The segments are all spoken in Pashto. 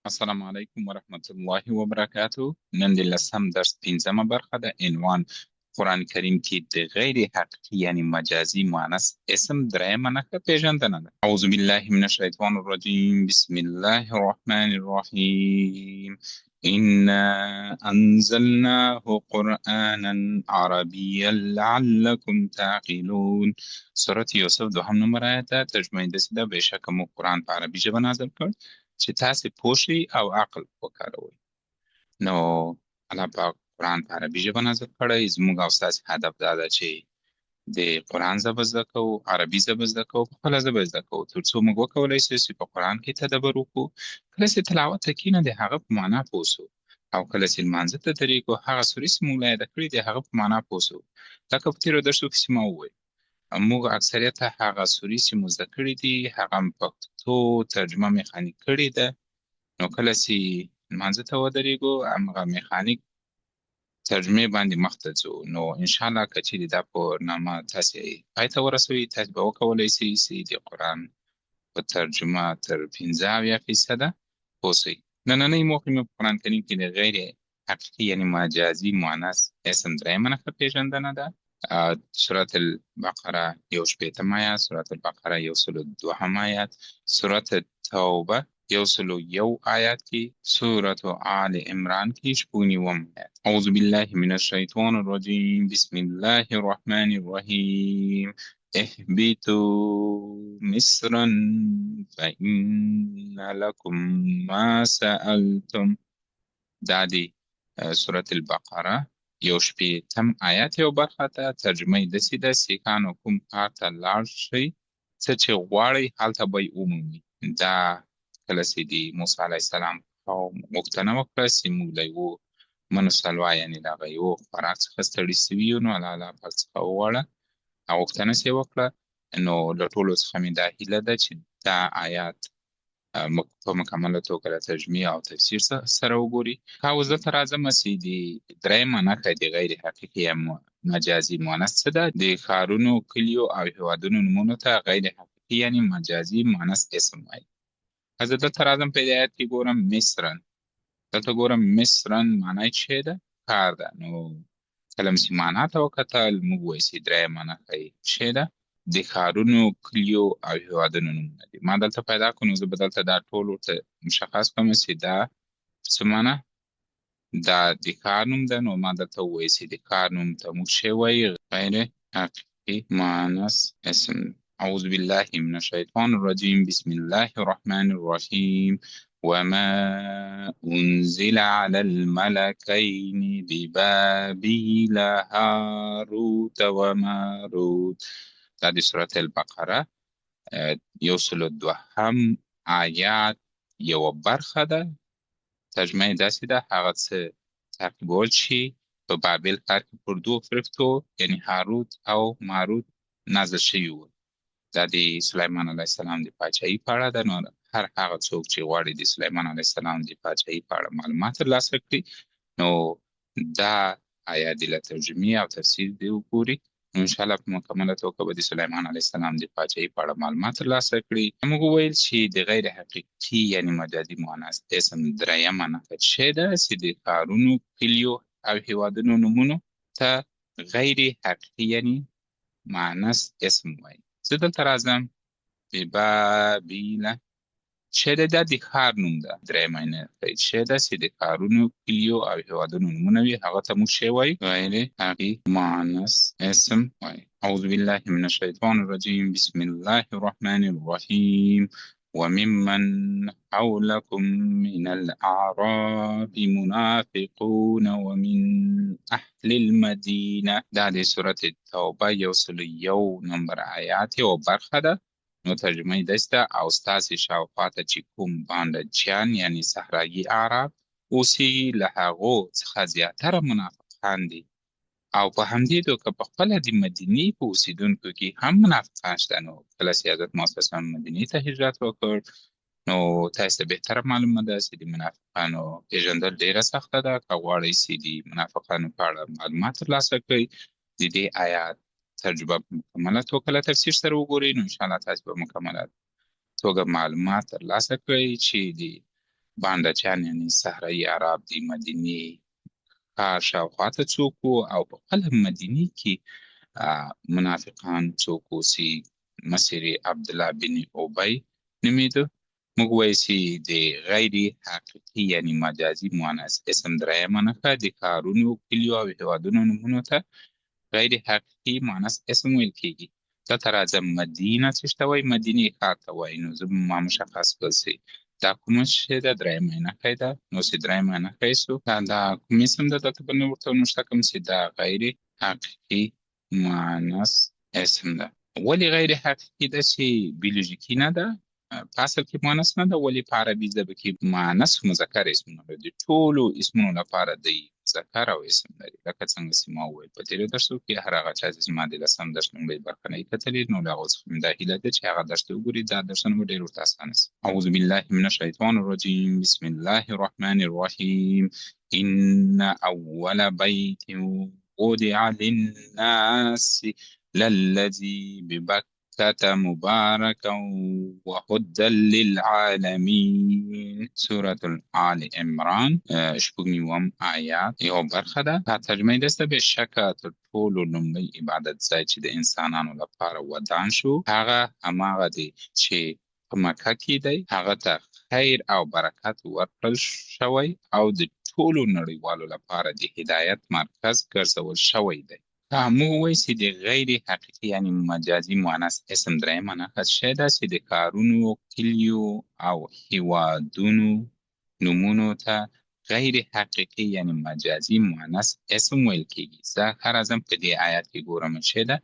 السلام علیکم ورحمت الله وبرکاته. نن د لسم درس 15مه برخه ده. عنوان قرآن کریم کې د غیر حقیقي یعنی مجازي مؤنث اسم دریمه نښه پیژندنه ده. اعوذ بالله من الشیطان الرجیم. بسم الله الرحمن الرحیم. إنا أنزلناه قرآنا عربيا لعلكم تعقلون. سورة یوسف دوهم نمبر آیت ده. ترجمه یې داسې ده: بېشکه موږ قرآن په عربي ژبه نازل کړ چې تاسې پوه شئ او عقل وکاروئ. نو الله پاک قرآن په عربي ژبه نازل کړی. زموږ او ستاسې هدف دا ده چې د قرآن ژبه زده کوو، عربي ژبه زده کوو، په خپله ژبه زده کوو، تر څو موږ وکولی شو چې په قرآن کې تدبر وکړو. کله چې تلاوت ته کښېنو د هغه په معنا پوه سو، او کله چې لمانځه ته درېږو هغه سورې چې موږ له یاده کړي د هغه په معنا پوه سو. لکه په تېرو درسو کې چې ما وویل، موږ اکثریت هغه سورې چې مو زده کړي دي هغه په پښتو ترجمه میخانیک کړې ده. نو کله چې لمانځه ته ودرېږو همغه میخانیک ترجمې باندې مخته ځو. نو انشاءالله که چیرې دا برنامه تاسې پای ته ورسوي، تاسې به وکولی شئ چې د قرآن په ترجمه تر 50% پوه شئ. نننۍ موخې مې په قرآن کریم کې د غیر حقیقي یعنی مجازي مؤنث اسم دریمه نښه پیژندنه ده. سورة البقره 1 آیات، سورة البقره 102 آیات، سورة توبه 101 آیات کې، سورة آل عمران کې 90 آیات. اعوذ بالله من الشیطان الرجیم. بسم الله الرحمن الرحیم. اهبطوا مصرا فإن لكم ما سألتم. دا دی سورة البقره 1 آیات یو برخه ته. ترجمه یې داسې ده: سیکانو کوم کار ته لاړ شئ، څه چې غواړئ هلته به یې ومومئ. دا کله چې د موسی علیه السلام قوم غوښتنه وکړه چې موږ له یوه منو سلوا یعنې د هغه یوه خوراک څخه ستړي سوي یو، نو الله پاک څخه وغواړه او غوښتنه چې یې وکړه. نو له ټولو څخه مې دا هیله ده چې دا آیات په مکمله توګه له ترجمې او تفسیر سره وګوري. اوس دلته راځم چې د درېیمه نښه د غیر حقیقي یا مجازي مؤنث څه ده. د ښارونو، کلیو او هېوادونو نومونو ته غیر حقیقي یعنې مجازي مؤنث اسم وایي. زه دلته راځم په دې آیت کې ګورم مصرن. دلته ګورم مصرن معنا یې څه ده؟ ښار ده. نو کله چې معنا ته وکتل موږ وایو چې درېیمه نښه یې څه ده؟ د ښارونو، کلیو او هېوادونو نومونه دي. ما دلته پیدا کړو نو زه به دلته دا ټول ورته مشخص کړم چې دا څه معنا؟ دا د ښار نوم ده. نو ما درته ووایي چې د ښار نوم ته موږ څه وایي؟ غیر حقیقي مؤنث اسم. أعوذ بالله من الشيطان الرجيم. بسم الله الرحمن الرحيم. وما أنزل على الملكين ببابل هاروت وماروت. دا د سورة البقره 102 آیات یوه برخه ده. ترجمه یې داسې ده: هغه څه تعقیبول چې په بابل ښار کې پر دوو فرښتو یعنې هاروت او ماروت نازل شوي وو. دا د سلیمان علیه السلام د پاچاهۍ په اړه ده. نو هر هغه څوک چې غواړي د سلیمان علیه السلام د پاچاهۍ په اړه معلومات ترلاسه کړي، نو دا آیات له ترجمې او تفسیر دې وګوري. نو انشاءالله په مکمله توګه به د سلیمان علیه السلام د پاچاهۍ په اړه معلومات ترلاسه کړي. موږ وویل چې د غیر حقیقي یعنې مجازي مؤنث اسم درېیمه نښه څه ده؟ چې د ښارونو، کلیو او هېوادونو نومونو ته غیر حقیقي یعنې مؤنث اسم وایي. زه دلته راځم ببابیله څه ده؟ دا د ښار نوم ده. درېیمه نښه څه ده؟ چې د ښارونو، کلیو او هېوادونو نومونه وي، هغه ته موږ څه وایو؟ غیر حقیقي مؤنث اسم وایي. اعوذ بالله من الشیطان الرجیم. بسم الله الرحمن الرحیم. وممن حولكم من الأعراب منافقون ومن أهل المدینه. دا د سورة توبه 101 نمبر آیات یوه برخه ده. نو ترجمه یې داسې ده: او ستاسې شاوخوا ته چې کوم بانډجیان یعنې صحرایي اعراب اوسېږي، له هغو څخه زیاتره منافقان دي. او په همدې توګه په خپله د مدینې په اوسېدونکو کې هم منافقان شته. نو کله چې حضرت محمد صلی الله علیه وسلم مدینې ته هجرت وکړ، نو تاسو ته بهتره معلومه ده چې د منافقانو پېژندل ډېره سخته ده. که غواړئ چې د منافقانو په اړه معلومات ترلاسه کړئ، د دې آیات ترجمه په مکمله توګه له تفسیر سره وګورئ. نو انشاءالله تاسو به مکمله توګه معلومات ترلاسه کړئ چې د بانډچیان یعنې صحرایي عرب د مدینې ښار شاوخوا ته څوک وو او په خپله مدینې کې منافقان څوک وو چې مشر یې عبدالله بن ابی نومېده. موږ وایو چې د غیر حقیقي یعنې مجازي مؤنث اسم درېیمه نښه د ښارونو، کلیو او هېوادونو نومونو ته غیر حقیقي مؤنث اسم ویل کېږي. دلته راځه مدینه څه ته وایي؟ مدینې ښار ته وایي. نو زه ما مشخص کړل چې دا کومه شی ده؟ درېیمه نښه ده. نو چې درېیمه نښه یې شو دا کوم اسم ده؟ دلته به نه ورته نوشته کړم چې دا غیر حقیقي مؤنث اسم ده. ولې غیر حقیقي ده؟ چې بیولوژیکي نه ده، په اصل کې مؤنث نه ده. ولې په عربي ژبه کې مؤنث مذکر اسمونه لري. ټولو اسمونو لپاره د مذکر او اسم لري. لکه څنګه چې ما وویل په تېرو درسو کې هر هغه چا چې زما د 10م درس لومړۍ برخه نه یې کتلې، نو له هغو څخه مې دا هیله ده چې هغه درس ته وګوري. دا درسونه به ډېر ورته اسانه سي. اعوذ بالله من الشیطان الرجیم. بسم الله الرحمن الرحیم. إن أول بيت وضع للناس للذي ببكة مباركا وهدى للعالمين. سورة آل عمران شپږمیم آیات یو برخه ده. دا ترجمه دسته به شکه تر ټولو لومړی عبادت ځای چې د انسانانو لپاره ودان شو هغه هماغه دی چې په مکه کې دی. هغه ته خیر او برکت ورکړل شوی او د ټولو نړیوالو لپاره د هدایت مرکز ګرځول شوی دی. موږ وایو چې د غیر حقیقي یعنې مجازي مؤنث اسم درېیمه نښه شی ده چې د ښارونو، کلیو او هېوادونو نومونو ته غیر حقیقي یعنې مجازي مؤنث اسم ویل کېږي. زه هر ازم په دې آیات کې ګورم څه ده؟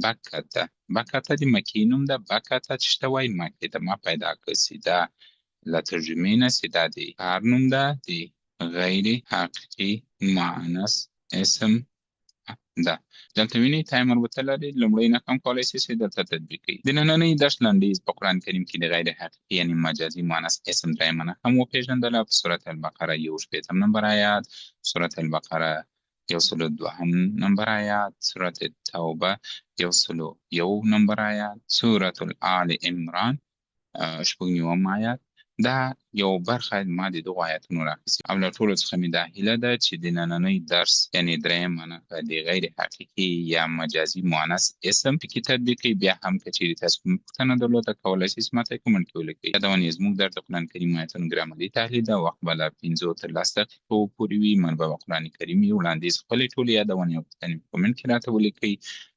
بکته. بکته د مکې نوم ده. بکته څه ته وایي؟ مکې ته. ما پیدا کړ چې دا له ترجمې نه چې دا د ښار نوم ده د غیر حقیقي مؤنث اسم ده. دلته وینئ تایمر ورته لري. لومړی نښه هم کولی شئ چې دلته تطبیق کړئ. د نننۍ درس لنډیز په قرآن کریم کې د غیر حقیقي یعنې مجازي مؤنث اسم درېیمه نښه هم وپېژندله په سورة البقره 61 نمبر آیات، سورة البقره 102 نمبر آیات، سورة التوبه 101 نمبر آیات، سورة آل عمران شپږمیم آیات. دا یو برخه ما د دغو آیاتونو راخیستې او له ټولو څخه مې دا هیله ده چې د نننۍ درس یعنې درېیمه نښه د غیر حقیقي یا مجازي مؤنث اسم پکې تطبیق کړئ. بیا هم که چیرې تاسو کومه پوښتنه درلوده کولی شئ چې ماته یې کومنټ کې ولیکئ. یادونه زموږ درس د قرآن کریم آیتونو ګرامري تحلیل ده. وخت به له 5 تر 10 دقیقو پورې وي. منبع به قرآن کریم وي. وړاندیز خپلې ټولې یادونې او پوښتنې په کومنټ کې راته ولیکئ.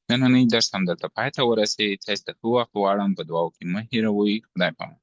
نننۍ درس همدلته پای ته ورسېد. تاسو ته ښه وخت غواړم. په دعاو کې مه هېروئ. خدای پامان.